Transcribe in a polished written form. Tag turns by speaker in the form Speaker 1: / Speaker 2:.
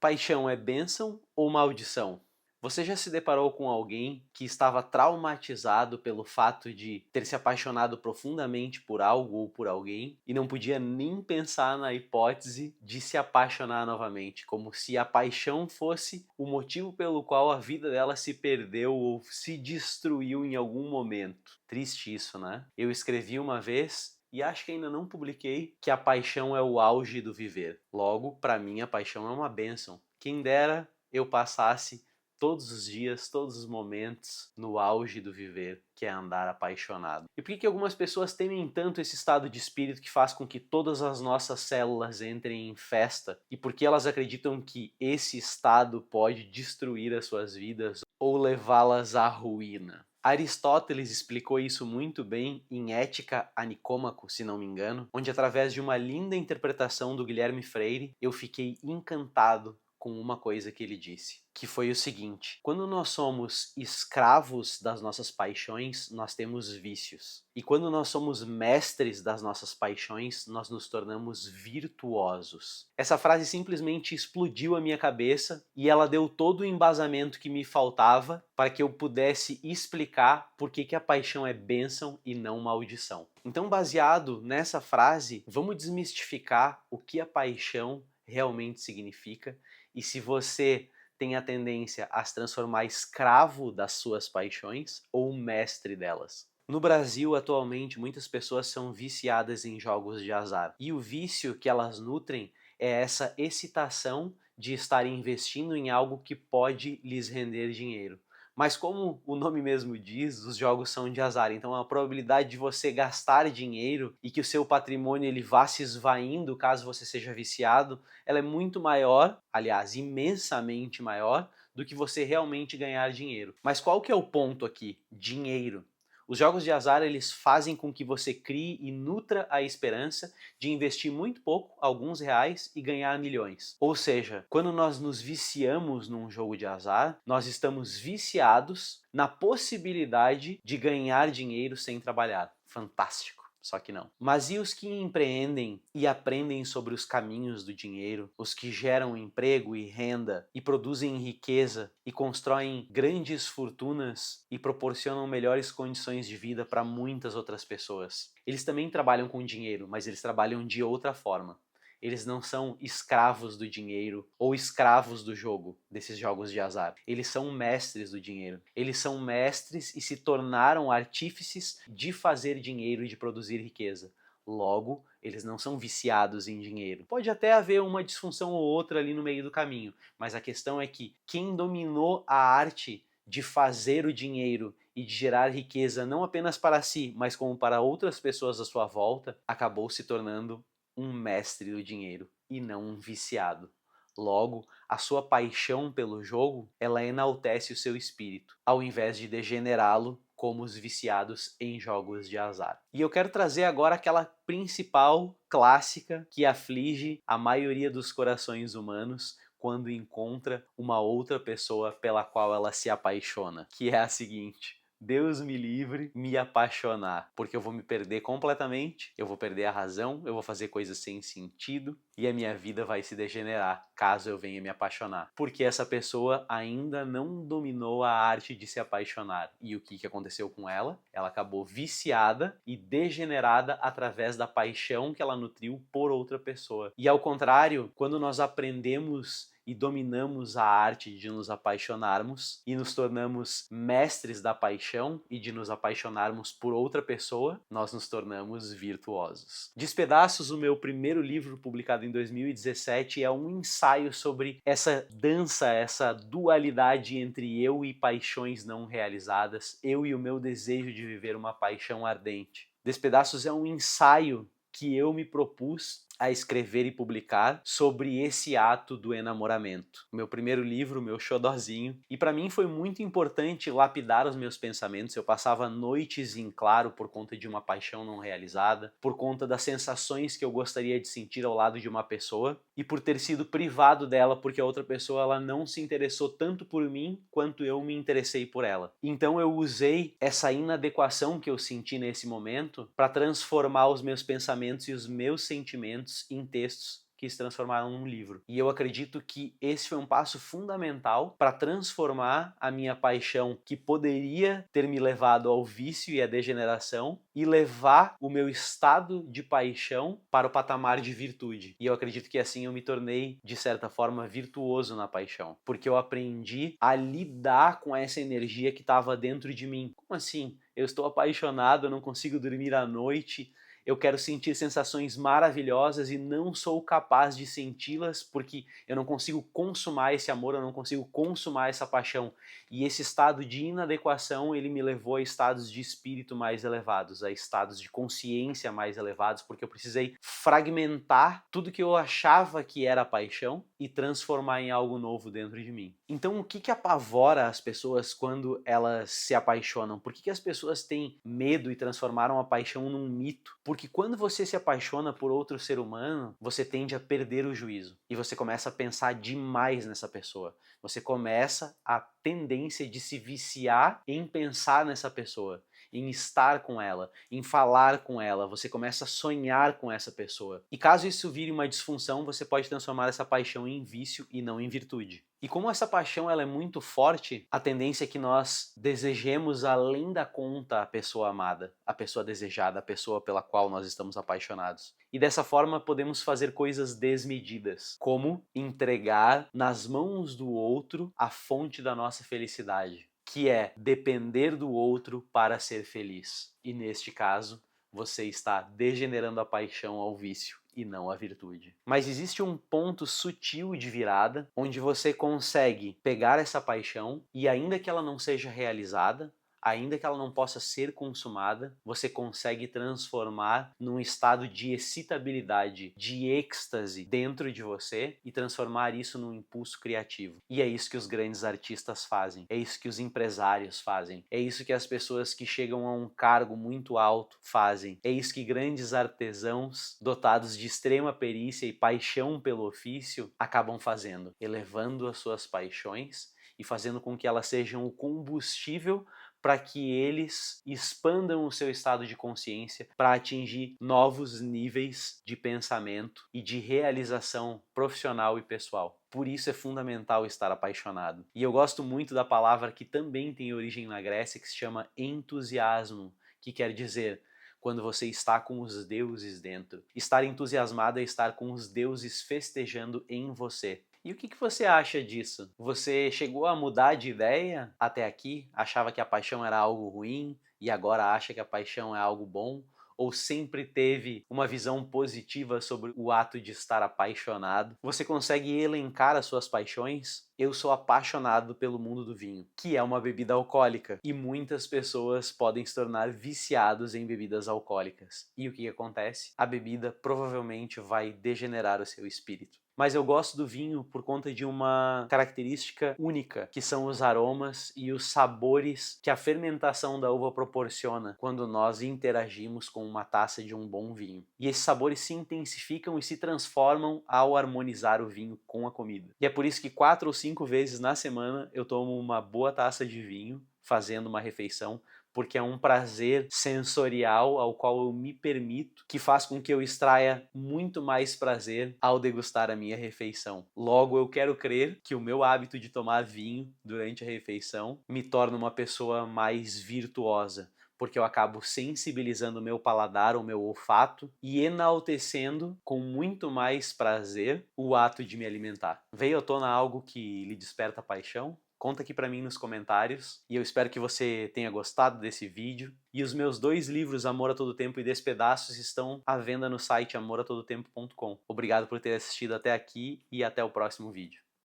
Speaker 1: Paixão é bênção ou maldição? Você já se deparou com alguém que estava traumatizado pelo fato de ter se apaixonado profundamente por algo ou por alguém e não podia nem pensar na hipótese de se apaixonar novamente, como se a paixão fosse o motivo pelo qual a vida dela se perdeu ou se destruiu em algum momento? Triste isso, né? Eu escrevi uma vez e acho que ainda não publiquei que a paixão é o auge do viver. Logo, para mim, a paixão é uma bênção. Quem dera eu passasse todos os dias, todos os momentos no auge do viver, que é andar apaixonado. E por que algumas pessoas temem tanto esse estado de espírito que faz com que todas as nossas células entrem em festa? E por que elas acreditam que esse estado pode destruir as suas vidas ou levá-las à ruína? Aristóteles explicou isso muito bem em Ética a Nicômaco, se não me engano, onde através de uma linda interpretação do Guilherme Freire, eu fiquei encantado com uma coisa que ele disse, que foi o seguinte: quando nós somos escravos das nossas paixões, nós temos vícios. E quando nós somos mestres das nossas paixões, nós nos tornamos virtuosos. Essa frase simplesmente explodiu a minha cabeça e ela deu todo o embasamento que me faltava para que eu pudesse explicar por que a paixão é bênção e não maldição. Então, baseado nessa frase, vamos desmistificar o que a paixão realmente significa e se você tem a tendência a se transformar escravo das suas paixões ou mestre delas. No Brasil, atualmente, muitas pessoas são viciadas em jogos de azar. E o vício que elas nutrem é essa excitação de estar investindo em algo que pode lhes render dinheiro. Mas como o nome mesmo diz, os jogos são de azar, então a probabilidade de você gastar dinheiro e que o seu patrimônio ele vá se esvaindo caso você seja viciado, ela é muito maior, aliás, imensamente maior, do que você realmente ganhar dinheiro. Mas qual que é o ponto aqui? Dinheiro. Os jogos de azar eles fazem com que você crie e nutra a esperança de investir muito pouco, alguns reais, e ganhar milhões. Ou seja, quando nós nos viciamos num jogo de azar, nós estamos viciados na possibilidade de ganhar dinheiro sem trabalhar. Fantástico. Só que não. Mas e os que empreendem e aprendem sobre os caminhos do dinheiro, os que geram emprego e renda e produzem riqueza e constroem grandes fortunas e proporcionam melhores condições de vida para muitas outras pessoas? Eles também trabalham com dinheiro, mas eles trabalham de outra forma. Eles não são escravos do dinheiro ou escravos do jogo, desses jogos de azar. Eles são mestres do dinheiro. Eles são mestres e se tornaram artífices de fazer dinheiro e de produzir riqueza. Logo, eles não são viciados em dinheiro. Pode até haver uma disfunção ou outra ali no meio do caminho, mas a questão é que quem dominou a arte de fazer o dinheiro e de gerar riqueza não apenas para si, mas como para outras pessoas à sua volta, acabou se tornando um mestre do dinheiro e não um viciado. Logo, a sua paixão pelo jogo, ela enaltece o seu espírito, ao invés de degenerá-lo como os viciados em jogos de azar. E eu quero trazer agora aquela principal clássica que aflige a maioria dos corações humanos quando encontra uma outra pessoa pela qual ela se apaixona, que é a seguinte: Deus me livre me apaixonar, porque eu vou me perder completamente, eu vou perder a razão, eu vou fazer coisas sem sentido e a minha vida vai se degenerar caso eu venha me apaixonar. Porque essa pessoa ainda não dominou a arte de se apaixonar. E o que aconteceu com ela? Ela acabou viciada e degenerada através da paixão que ela nutriu por outra pessoa. E ao contrário, quando nós aprendemos e dominamos a arte de nos apaixonarmos e nos tornamos mestres da paixão e de nos apaixonarmos por outra pessoa, nós nos tornamos virtuosos. Despedaços, o meu primeiro livro publicado em 2017, é um ensaio sobre essa dança, essa dualidade entre eu e paixões não realizadas, eu e o meu desejo de viver uma paixão ardente. Despedaços é um ensaio que eu me propus a escrever e publicar sobre esse ato do enamoramento. O meu primeiro livro, o meu xodozinho. E para mim foi muito importante lapidar os meus pensamentos. Eu passava noites em claro por conta de uma paixão não realizada, por conta das sensações que eu gostaria de sentir ao lado de uma pessoa e por ter sido privado dela porque a outra pessoa ela não se interessou tanto por mim quanto eu me interessei por ela. Então eu usei essa inadequação que eu senti nesse momento para transformar os meus pensamentos e os meus sentimentos em textos que se transformaram num livro. E eu acredito que esse foi um passo fundamental para transformar a minha paixão, que poderia ter me levado ao vício e à degeneração, e levar o meu estado de paixão para o patamar de virtude. E eu acredito que assim eu me tornei, de certa forma, virtuoso na paixão, porque eu aprendi a lidar com essa energia que estava dentro de mim. Como assim? Eu estou apaixonado, eu não consigo dormir à noite, eu quero sentir sensações maravilhosas e não sou capaz de senti-las porque eu não consigo consumar esse amor, eu não consigo consumar essa paixão. E esse estado de inadequação, ele me levou a estados de espírito mais elevados, a estados de consciência mais elevados, porque eu precisei fragmentar tudo que eu achava que era paixão e transformar em algo novo dentro de mim. Então, o que apavora as pessoas quando elas se apaixonam? Por que as pessoas têm medo e transformaram a paixão num mito? Porque quando você se apaixona por outro ser humano, você tende a perder o juízo. E você começa a pensar demais nessa pessoa. Você começa a tendência de se viciar em pensar nessa pessoa, em estar com ela, em falar com ela. Você começa a sonhar com essa pessoa. E caso isso vire uma disfunção, você pode transformar essa paixão em vício e não em virtude. E como essa paixão ela é muito forte, a tendência é que nós desejemos além da conta a pessoa amada, a pessoa desejada, a pessoa pela qual nós estamos apaixonados. E dessa forma podemos fazer coisas desmedidas, como entregar nas mãos do outro a fonte da nossa felicidade, que é depender do outro para ser feliz. E neste caso, você está degenerando a paixão ao vício e não a virtude. Mas existe um ponto sutil de virada onde você consegue pegar essa paixão e, ainda que ela não seja realizada, ainda que ela não possa ser consumada, você consegue transformar num estado de excitabilidade, de êxtase dentro de você e transformar isso num impulso criativo. E é isso que os grandes artistas fazem, é isso que os empresários fazem, é isso que as pessoas que chegam a um cargo muito alto fazem, é isso que grandes artesãos dotados de extrema perícia e paixão pelo ofício acabam fazendo, elevando as suas paixões e fazendo com que elas sejam o combustível para que eles expandam o seu estado de consciência para atingir novos níveis de pensamento e de realização profissional e pessoal. Por isso é fundamental estar apaixonado. E eu gosto muito da palavra que também tem origem na Grécia, que se chama entusiasmo, que quer dizer quando você está com os deuses dentro. Estar entusiasmado é estar com os deuses festejando em você. E o que você acha disso? Você chegou a mudar de ideia até aqui? Achava que a paixão era algo ruim e agora acha que a paixão é algo bom? Ou sempre teve uma visão positiva sobre o ato de estar apaixonado? Você consegue elencar as suas paixões? Eu sou apaixonado pelo mundo do vinho, que é uma bebida alcoólica, e muitas pessoas podem se tornar viciados em bebidas alcoólicas. E o que acontece? A bebida provavelmente vai degenerar o seu espírito. Mas eu gosto do vinho por conta de uma característica única, que são os aromas e os sabores que a fermentação da uva proporciona quando nós interagimos com uma taça de um bom vinho. E esses sabores se intensificam e se transformam ao harmonizar o vinho com a comida. E é por isso que 4 ou 5 vezes na semana eu tomo uma boa taça de vinho fazendo uma refeição, porque é um prazer sensorial ao qual eu me permito, que faz com que eu extraia muito mais prazer ao degustar a minha refeição. Logo, eu quero crer que o meu hábito de tomar vinho durante a refeição me torna uma pessoa mais virtuosa, porque eu acabo sensibilizando o meu paladar, o meu olfato e enaltecendo com muito mais prazer o ato de me alimentar. Veio à tona algo que lhe desperta paixão? Conta aqui pra mim nos comentários e eu espero que você tenha gostado desse vídeo. E os meus 2 livros, Amor a Todo Tempo e Despedaços, estão à venda no site amoratodotempo.com. Obrigado por ter assistido até aqui e até o próximo vídeo.